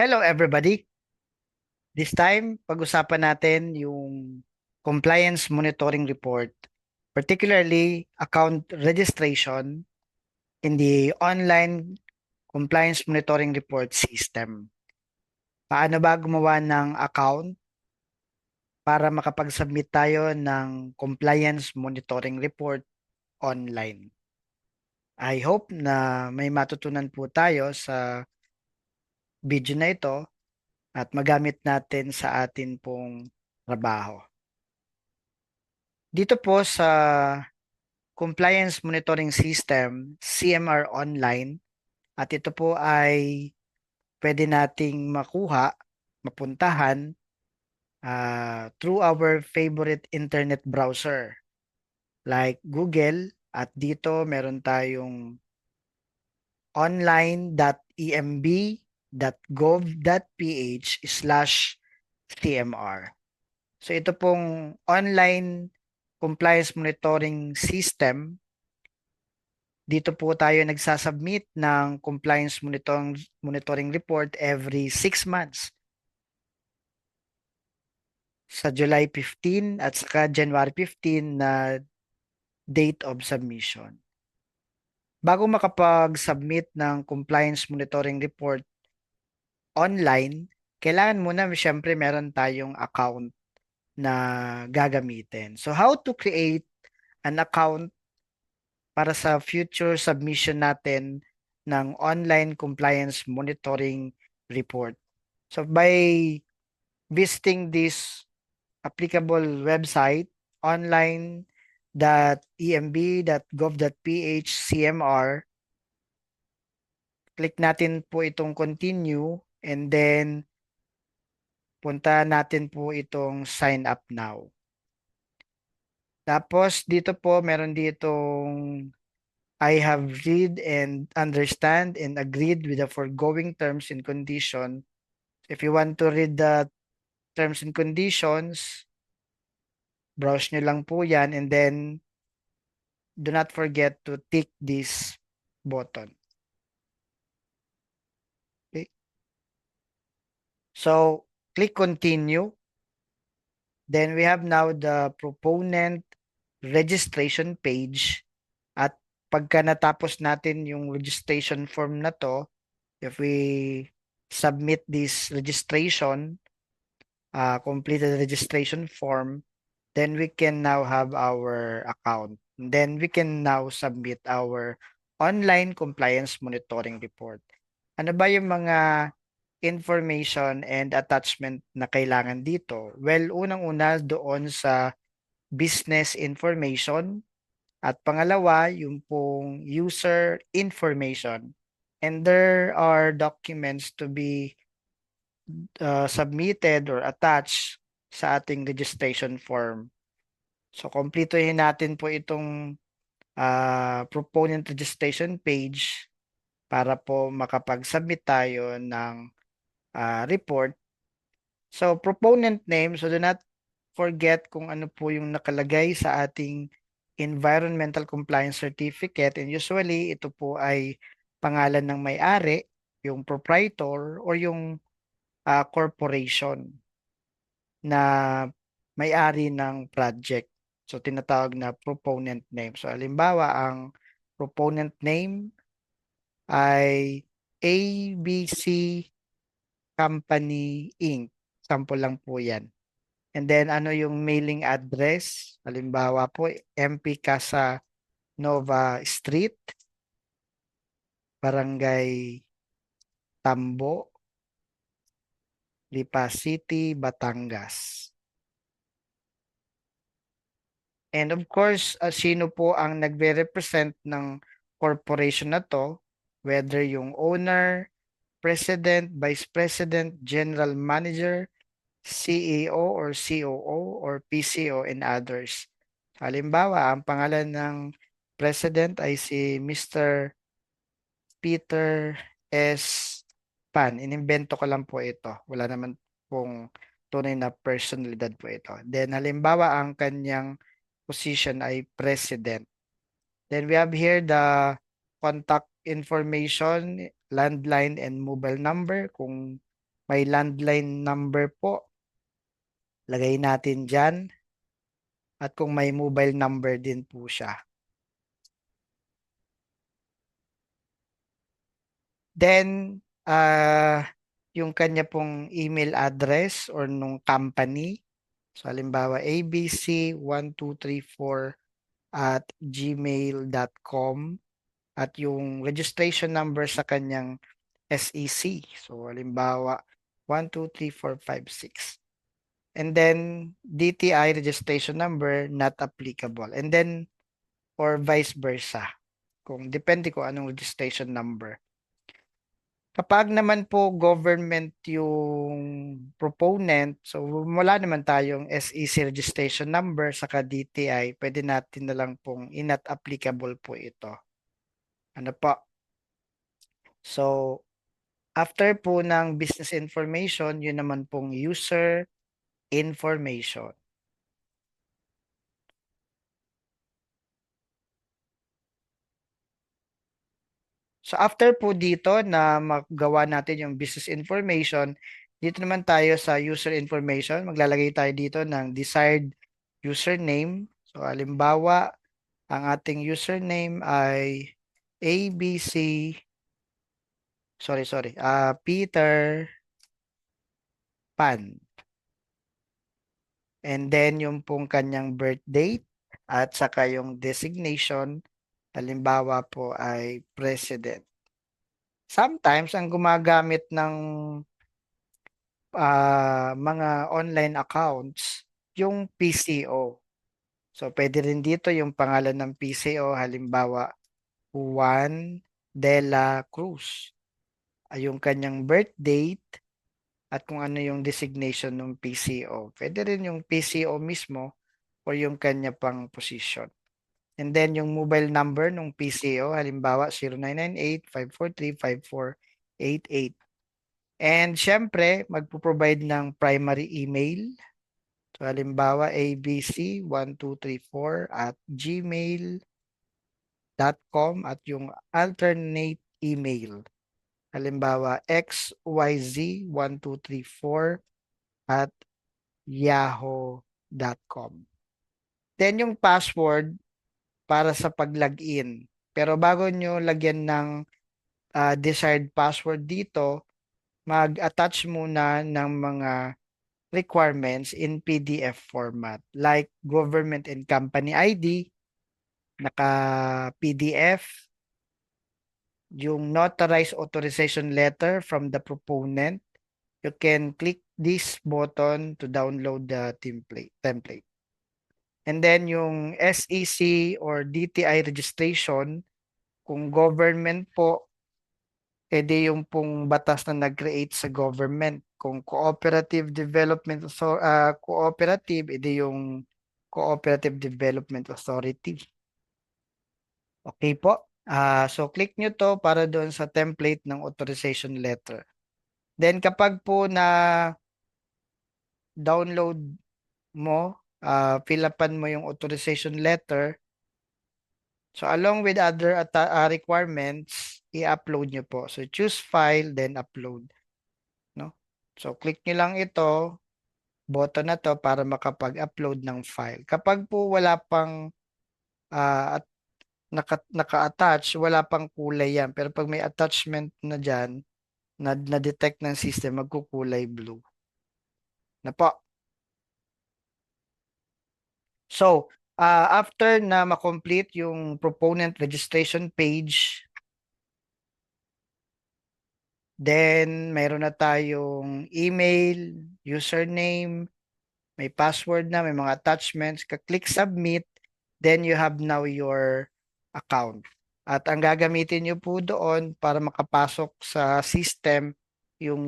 Hello everybody. This time, pag-usapan natin yung compliance monitoring report, particularly account registration in the online compliance monitoring report system. Paano ba gumawa ng account para makapag-submit tayo ng compliance monitoring report online? I hope na may matutunan po tayo sa video na ito at magamit natin sa atin pong trabaho. Dito po sa Compliance Monitoring System, CMR Online, at ito po ay pwede nating makuha, mapuntahan through our favorite internet browser like Google, at dito meron tayong online.emb.gov.ph/CMR. So ito pong online compliance monitoring system. Dito po tayo nagsasubmit ng compliance monitoring report every 6 months. Sa July 15 at saka January 15 na date of submission. Bago makapag-submit ng compliance monitoring report online, kailangan muna siyempre meron tayong account na gagamitin. So how to create an account para sa future submission natin ng online compliance monitoring report. So by visiting this applicable website, online.emb.gov.ph CMR, click natin po itong continue and then punta natin po itong sign up now. Tapos dito po meron ditong I have read and understand and agreed with the foregoing terms and condition. If you want to read the terms and conditions, browse nyo lang po yan and then do not forget to tick this button. Okay. So, click continue. Then we have now the proponent registration page. At pagka natapos natin yung registration form na to, if we submit this registration, completed registration form, then we can now have our account. Then we can now submit our online compliance monitoring report. Ano ba yung mga information and attachment na kailangan dito? Well, unang-una doon sa business information at pangalawa yung pong user information. And there are documents to be submitted or attached sa ating registration form. So, kumpletuhin natin po itong proponent registration page para po makapag-submit tayo ng report. So, proponent name, so do not forget kung ano po yung nakalagay sa ating environmental compliance certificate, and usually ito po ay pangalan ng may-ari, yung proprietor or yung corporation na may-ari ng project. So, tinatawag na proponent name. So, halimbawa, ang proponent name ay ABC Company Inc. Sample lang po yan. And then, ano yung mailing address? Halimbawa po, MP Casa Nova Street, Barangay Tambo, Lipa City, Batangas. And of course, sino po ang nagre-represent ng corporation na to, whether yung owner, president, vice president, general manager, CEO or COO or PCO and others. Halimbawa, ang pangalan ng president ay si Mr. Peter S. Pan. Inimbento ko lang po ito. Wala naman pong tunay na personalidad po ito. Then halimbawa, ang kanyang position ay president. Then we have here the contact information, landline and mobile number kung May landline number po. Lagay natin dyan. At kung may mobile number din po siya. Then, yung kanya pong email address or nung company. So, halimbawa, abc1234@gmail.com at yung registration number sa kanyang SEC. So, halimbawa, 123456. And then, DTI registration number not applicable. And then, or vice versa. Kung depende kung anong registration number. Kapag naman po government yung proponent, so wala naman tayong SEC registration number saka DTI, pwede natin na lang pong not applicable po ito. Ano po? So, after po ng business information, yun naman pong user information. So after po dito na magawa natin yung business information, dito naman tayo sa user information. Maglalagay tayo dito ng desired username. So halimbawa, ang ating username ay ABC, Peter Pan. And then yung pong kanyang birth date at saka yung designation, halimbawa po ay president. Sometimes, ang gumagamit ng mga online accounts, yung PCO. So, pwede rin dito yung pangalan ng PCO, halimbawa, Juan de la Cruz. Ay yung kanyang birth date at kung ano yung designation ng PCO. Pwede rin yung PCO mismo o yung kanya pang position. And then yung mobile number ng PCO, halimbawa 0998-543-5488. And syempre, magpo-provide ng primary email. So, halimbawa, abc1234@gmail.com at yung alternate email. Halimbawa, xyz1234@yahoo.com. Then yung password para sa pag-login. Pero bago nyo lagyan ng desired password dito, mag-attach muna ng mga requirements in PDF format like government and company ID, naka-PDF, yung notarized authorization letter from the proponent. You can click this button to download the template. And then yung SEC or DTI registration, kung government po, edi yung pong batas na nag-create sa government. Kung cooperative development cooperative, edi yung Cooperative Development Authority. Okay po. So click nyo to para doon sa template ng authorization letter. Then kapag po na download mo, fill upan mo yung authorization letter, so along with other requirements, i-upload nyo po. So choose file, then upload. No? So click nyo lang ito, button na to para makapag-upload ng file. Kapag po wala pang naka-attach, wala pang kulay yan. Pero pag may attachment na dyan, na-detect ng system, magkukulay blue. Na po. So, after na makomplete yung proponent registration page, then mayroon na tayong email, username, may password na, may mga attachments, ka-click submit, then you have now your account. At ang gagamitin nyo po doon para makapasok sa system yung